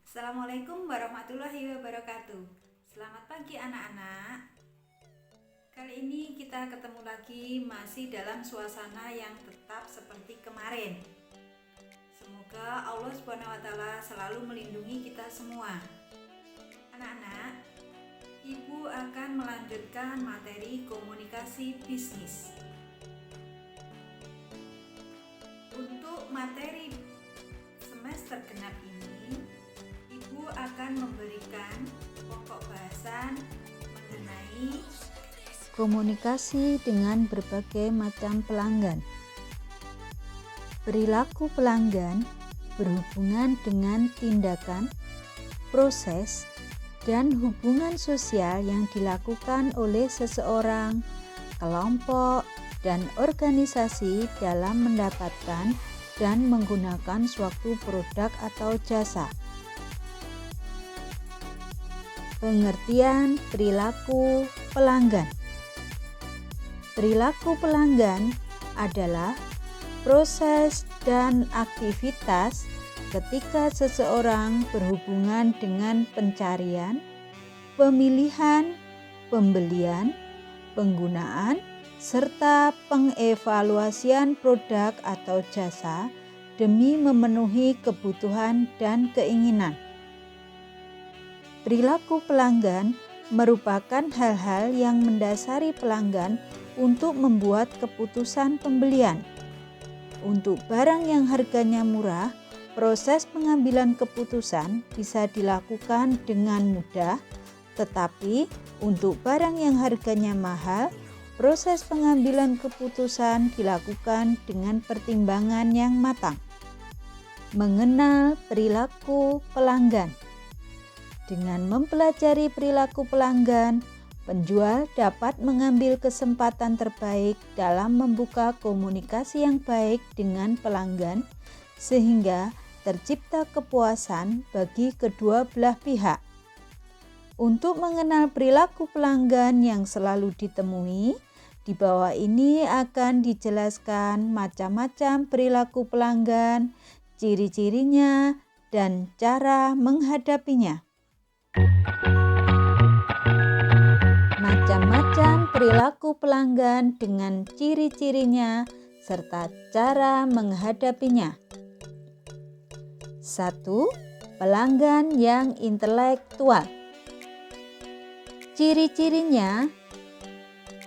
Assalamualaikum warahmatullahi wabarakatuh. Selamat pagi anak-anak. Kali ini kita ketemu lagi masih dalam suasana yang tetap seperti kemarin. Semoga Allah SWT selalu melindungi kita semua. Anak-anak, Ibu akan melanjutkan materi komunikasi bisnis. Untuk materi semester genap ini, Ibu akan memberikan pokok bahasan mengenai komunikasi dengan berbagai macam pelanggan. Perilaku pelanggan berhubungan dengan tindakan, proses, dan hubungan sosial yang dilakukan oleh seseorang, kelompok, dan organisasi dalam mendapatkan dan menggunakan suatu produk atau jasa. Pengertian perilaku pelanggan. Perilaku pelanggan adalah proses dan aktivitas ketika seseorang berhubungan dengan pencarian, pemilihan, pembelian, penggunaan, serta pengevaluasian produk atau jasa demi memenuhi kebutuhan dan keinginan. Perilaku pelanggan merupakan hal-hal yang mendasari pelanggan untuk membuat keputusan pembelian. Untuk barang yang harganya murah, proses pengambilan keputusan bisa dilakukan dengan mudah, tetapi untuk barang yang harganya mahal, proses pengambilan keputusan dilakukan dengan pertimbangan yang matang. Mengenal perilaku pelanggan. Dengan mempelajari perilaku pelanggan, penjual dapat mengambil kesempatan terbaik dalam membuka komunikasi yang baik dengan pelanggan, sehingga tercipta kepuasan bagi kedua belah pihak. Untuk mengenal perilaku pelanggan yang selalu ditemui, di bawah ini akan dijelaskan macam-macam perilaku pelanggan, ciri-cirinya, dan cara menghadapinya. Macam-macam perilaku pelanggan dengan ciri-cirinya serta cara menghadapinya. 1. Pelanggan yang intelektual. Ciri-cirinya: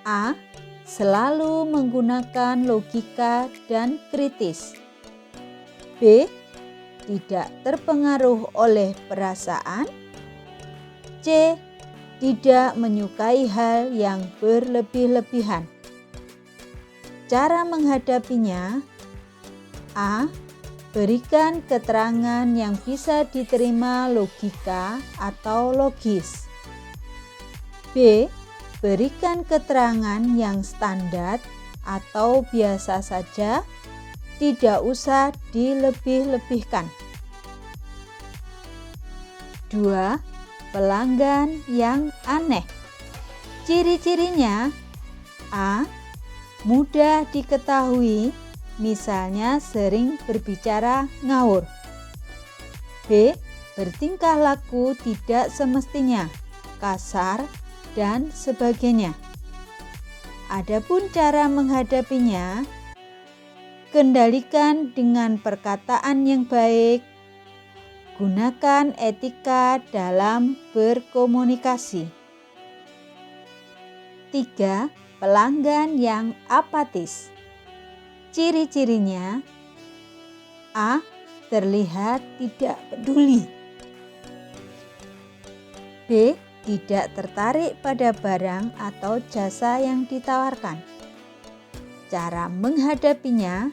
A. Selalu menggunakan logika dan kritis. B. Tidak terpengaruh oleh perasaan. C. Tidak menyukai hal yang berlebih-lebihan. Cara menghadapinya: A. Berikan keterangan yang bisa diterima logika atau logis. B. Berikan keterangan yang standar atau biasa saja, tidak usah dilebih-lebihkan. 2. Pelanggan yang aneh. Ciri-cirinya: A. Mudah diketahui, misalnya sering berbicara ngawur. B. Bertingkah laku tidak semestinya, kasar, dan sebagainya. Adapun cara menghadapinya: kendalikan dengan perkataan yang baik. Gunakan etika dalam berkomunikasi. 3. Pelanggan yang apatis. Ciri-cirinya: A. Terlihat tidak peduli. B. Tidak tertarik pada barang atau jasa yang ditawarkan. Cara menghadapinya: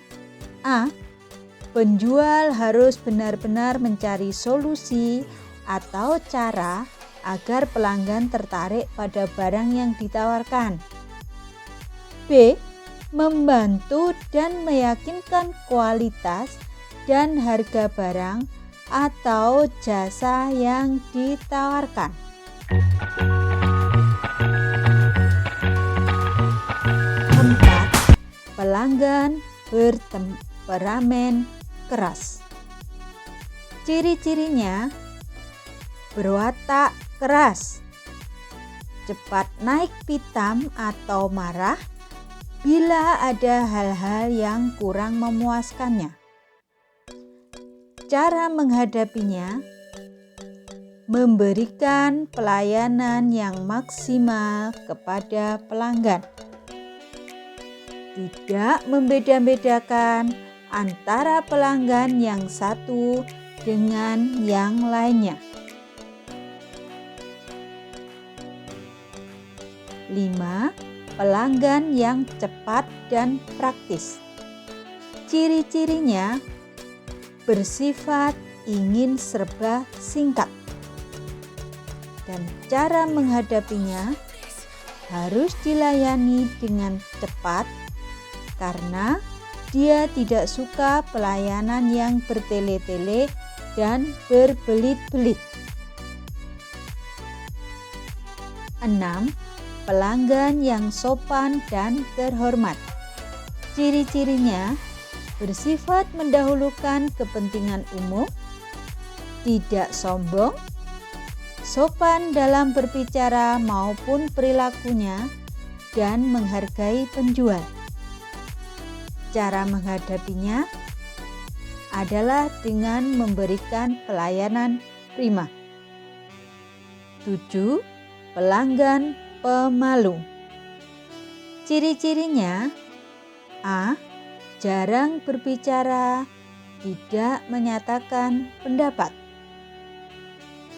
A. Penjual harus benar-benar mencari solusi atau cara agar pelanggan tertarik pada barang yang ditawarkan. B. Membantu dan meyakinkan kualitas dan harga barang atau jasa yang ditawarkan. 4. Pelanggan bertemperamen keras. Ciri-cirinya: berwatak keras, cepat naik pitam atau marah bila ada hal-hal yang kurang memuaskannya. Cara menghadapinya: memberikan pelayanan yang maksimal kepada pelanggan. Tidak membeda-bedakan antara pelanggan yang satu dengan yang lainnya. 5. Pelanggan yang cepat dan praktis. Ciri-cirinya bersifat ingin serba singkat. Dan cara menghadapinya harus dilayani dengan cepat karena dia tidak suka pelayanan yang bertele-tele dan berbelit-belit. 6. Pelanggan yang sopan dan terhormat. Ciri-cirinya bersifat mendahulukan kepentingan umum, tidak sombong, sopan dalam berbicara maupun perilakunya, dan menghargai penjual. Cara menghadapinya adalah dengan memberikan pelayanan prima. 7. Pelanggan pemalu. Ciri-cirinya: A. Jarang berbicara, tidak menyatakan pendapat.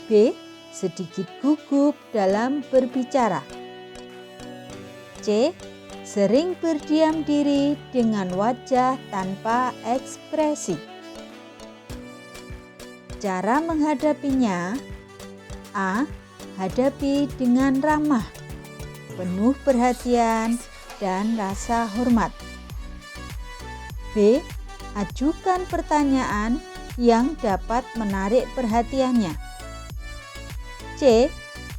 B. Sedikit gugup dalam berbicara. C. Sering berdiam diri dengan wajah tanpa ekspresi. Cara menghadapinya: A. Hadapi dengan ramah, penuh perhatian dan rasa hormat. B. Ajukan pertanyaan yang dapat menarik perhatiannya. C.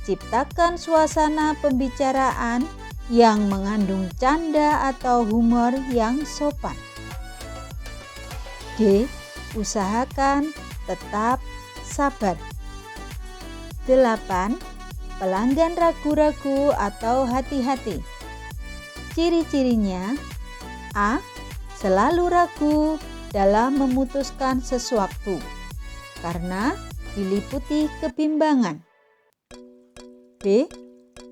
Ciptakan suasana pembicaraan yang mengandung canda atau humor yang sopan. D. Usahakan tetap sabar. 8. Pelanggan ragu-ragu atau hati-hati. Ciri-cirinya: A. Selalu ragu dalam memutuskan sesuatu karena diliputi kebimbangan. B.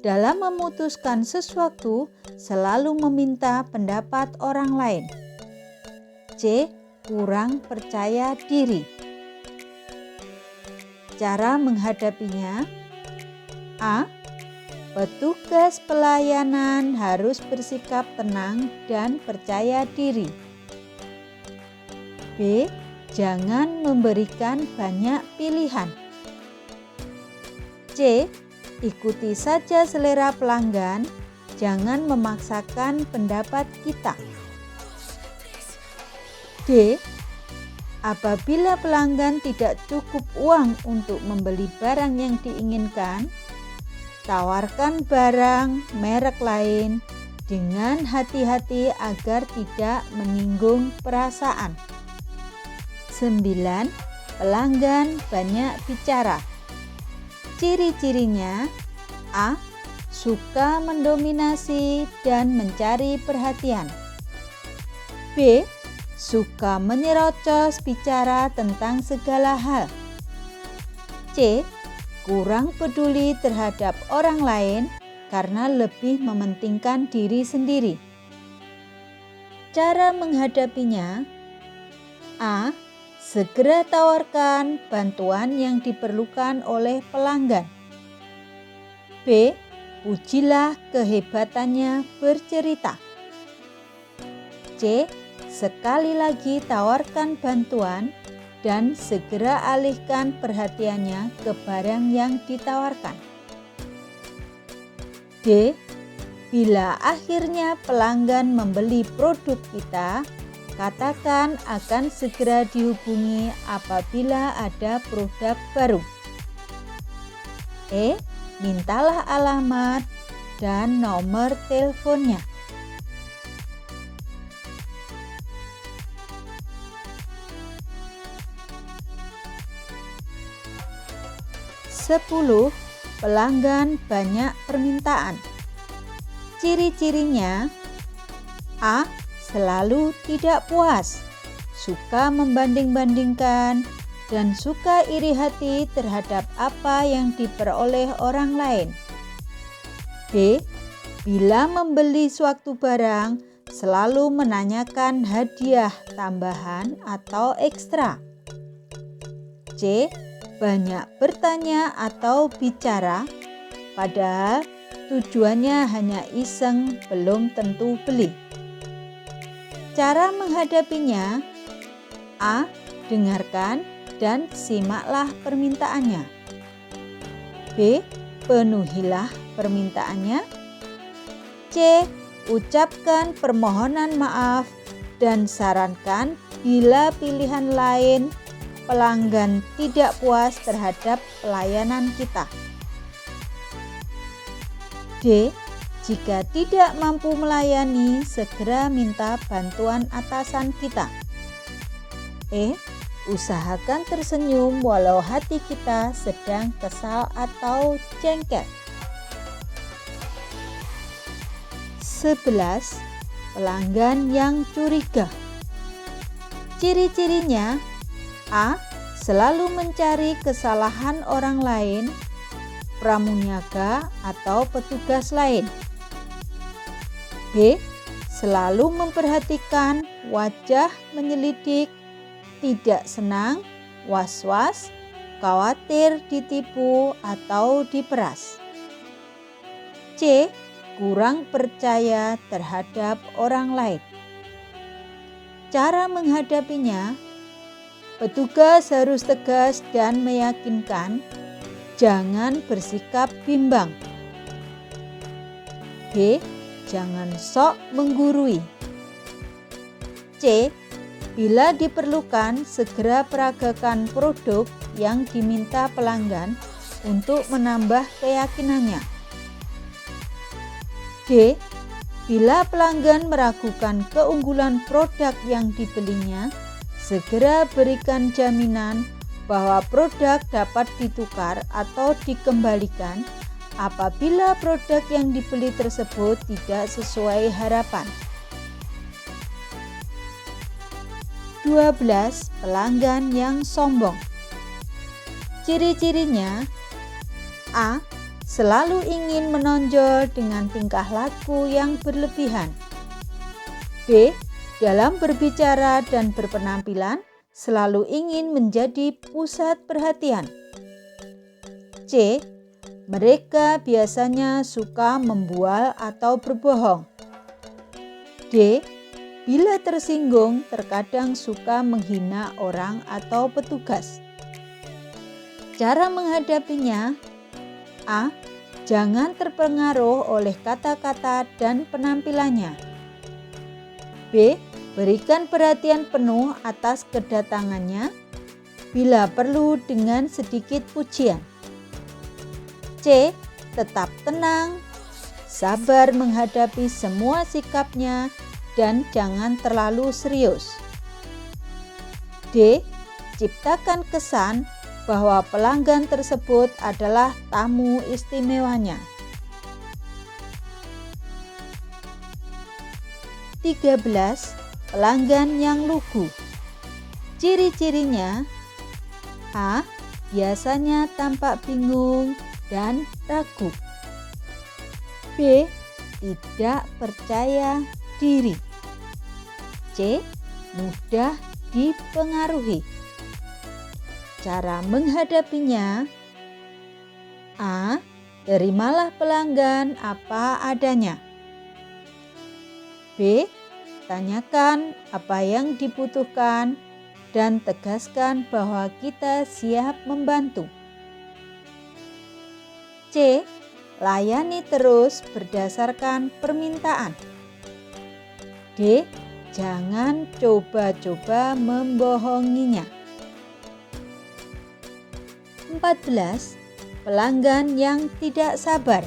Dalam memutuskan sesuatu selalu meminta pendapat orang lain. C. Kurang percaya diri. Cara menghadapinya: A. Petugas pelayanan harus bersikap tenang dan percaya diri. B. Jangan memberikan banyak pilihan. C. Ikuti saja selera pelanggan, jangan memaksakan pendapat kita. D. Apabila pelanggan tidak cukup uang untuk membeli barang yang diinginkan, tawarkan barang merek lain dengan hati-hati agar tidak menyinggung perasaan. 9. Pelanggan banyak bicara. Ciri-cirinya: A. Suka mendominasi dan mencari perhatian. B. Suka menyerocos bicara tentang segala hal. C. Kurang peduli terhadap orang lain karena lebih mementingkan diri sendiri. Cara menghadapinya: A. Segera tawarkan bantuan yang diperlukan oleh pelanggan. B. Pujilah kehebatannya bercerita. C. Sekali lagi tawarkan bantuan dan segera alihkan perhatiannya ke barang yang ditawarkan. D. Bila akhirnya pelanggan membeli produk kita, katakan akan segera dihubungi apabila ada produk baru. E. Mintalah alamat dan nomor teleponnya. 10. Pelanggan banyak permintaan. Ciri-cirinya: A. Selalu tidak puas, suka membanding-bandingkan, dan suka iri hati terhadap apa yang diperoleh orang lain. B. Bila membeli suatu barang, selalu menanyakan hadiah tambahan atau ekstra. C. Banyak bertanya atau bicara, padahal tujuannya hanya iseng, belum tentu beli. Cara menghadapinya: A. Dengarkan dan simaklah permintaannya. B. Penuhilah permintaannya. C. Ucapkan permohonan maaf dan sarankan bila pilihan lain pelanggan tidak puas terhadap pelayanan kita. D. Jika tidak mampu melayani, segera minta bantuan atasan kita. E. Usahakan tersenyum walau hati kita sedang kesal atau jengkel. 11. Pelanggan yang curiga. Ciri-cirinya: A. Selalu mencari kesalahan orang lain, pramuniaga atau petugas lain. B. Selalu memperhatikan wajah, menyelidik, tidak senang, was-was, khawatir ditipu atau diperas. C. Kurang percaya terhadap orang lain. Cara menghadapinya: petugas harus tegas dan meyakinkan, jangan bersikap bimbang. B. Jangan sok menggurui. C. Bila diperlukan, segera peragakan produk yang diminta pelanggan untuk menambah keyakinannya. D. Bila pelanggan meragukan keunggulan produk yang dibelinya, segera berikan jaminan bahwa produk dapat ditukar atau dikembalikan apabila produk yang dibeli tersebut tidak sesuai harapan. 12. Pelanggan yang sombong. Ciri-cirinya: A. Selalu ingin menonjol dengan tingkah laku yang berlebihan. B. Dalam berbicara dan berpenampilan, selalu ingin menjadi pusat perhatian. C. Mereka biasanya suka membual atau berbohong. D. Bila tersinggung, terkadang suka menghina orang atau petugas. Cara menghadapinya: A. Jangan terpengaruh oleh kata-kata dan penampilannya. B. Berikan perhatian penuh atas kedatangannya, bila perlu dengan sedikit pujian. C. Tetap tenang, sabar menghadapi semua sikapnya, dan jangan terlalu serius. D. Ciptakan kesan bahwa pelanggan tersebut adalah tamu istimewanya. 13. Pelanggan yang lugu. Ciri-cirinya: A. Biasanya tampak bingung dan ragu. B. Tidak percaya diri. C. Mudah dipengaruhi. Cara menghadapinya: A. Terimalah pelanggan apa adanya. B. Tanyakan apa yang dibutuhkan dan tegaskan bahwa kita siap membantu. C. Layani terus berdasarkan permintaan. D. Jangan coba-coba membohonginya. 14. Pelanggan yang tidak sabar.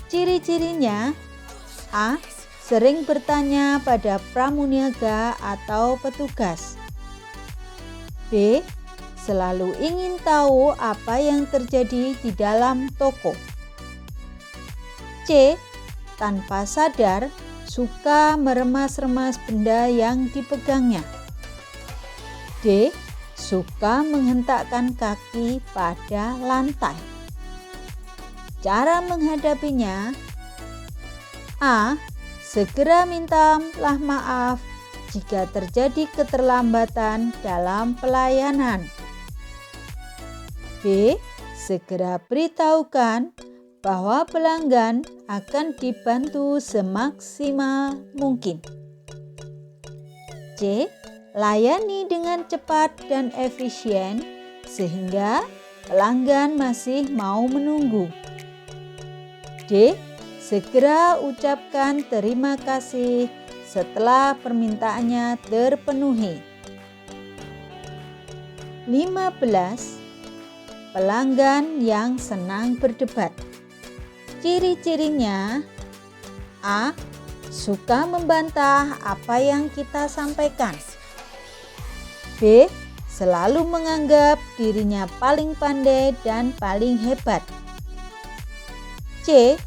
Ciri-cirinya: A. Sering bertanya pada pramuniaga atau petugas. B. selalu ingin tahu apa yang terjadi di dalam toko. C. Tanpa sadar suka meremas-remas benda yang dipegangnya. D. Suka menghentakkan kaki pada lantai. Cara menghadapinya: A. Segera mintalah maaf jika terjadi keterlambatan dalam pelayanan. B. Segera beritahukan bahwa pelanggan akan dibantu semaksimal mungkin. C. Layani dengan cepat dan efisien sehingga pelanggan masih mau menunggu. D. Segera ucapkan terima kasih setelah permintaannya terpenuhi. 15. Pelanggan yang senang berdebat. Ciri-cirinya: A. Suka membantah apa yang kita sampaikan. B. Selalu menganggap dirinya paling pandai dan paling hebat. C.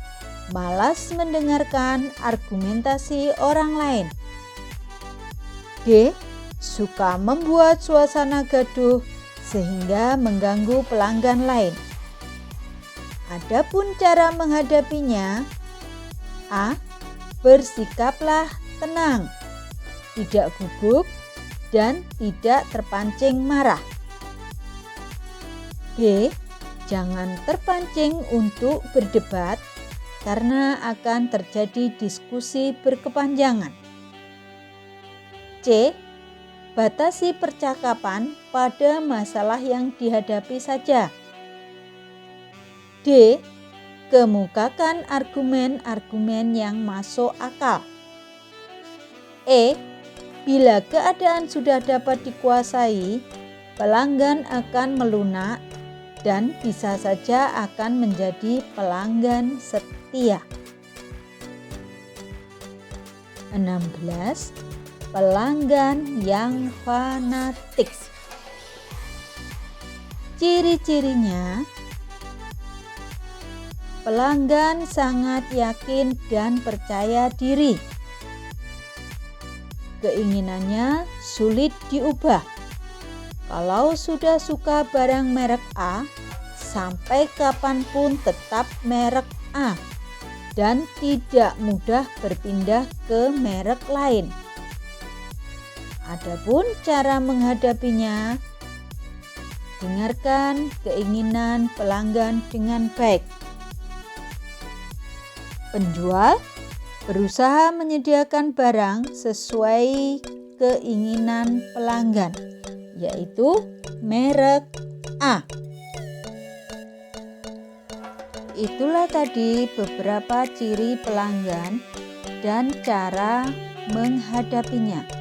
Malas mendengarkan argumentasi orang lain. D. Suka membuat suasana gaduh sehingga mengganggu pelanggan lain. Adapun cara menghadapinya: A. Bersikaplah tenang, tidak gugup, dan tidak terpancing marah. B. Jangan terpancing untuk berdebat karena akan terjadi diskusi berkepanjangan. C. Batasi percakapan pada masalah yang dihadapi saja. D. Kemukakan argumen-argumen yang masuk akal. E. Bila keadaan sudah dapat dikuasai, pelanggan akan melunak dan bisa saja akan menjadi pelanggan setia. 16. Pelanggan yang fanatik. Ciri-cirinya: pelanggan sangat yakin dan percaya diri. Keinginannya sulit diubah. Kalau sudah suka barang merek A, sampai kapanpun tetap merek A dan tidak mudah berpindah ke merek lain. Adapun cara menghadapinya: dengarkan keinginan pelanggan dengan baik. Penjual berusaha menyediakan barang sesuai keinginan pelanggan, yaitu merek A. Itulah tadi beberapa ciri pelanggan dan cara menghadapinya.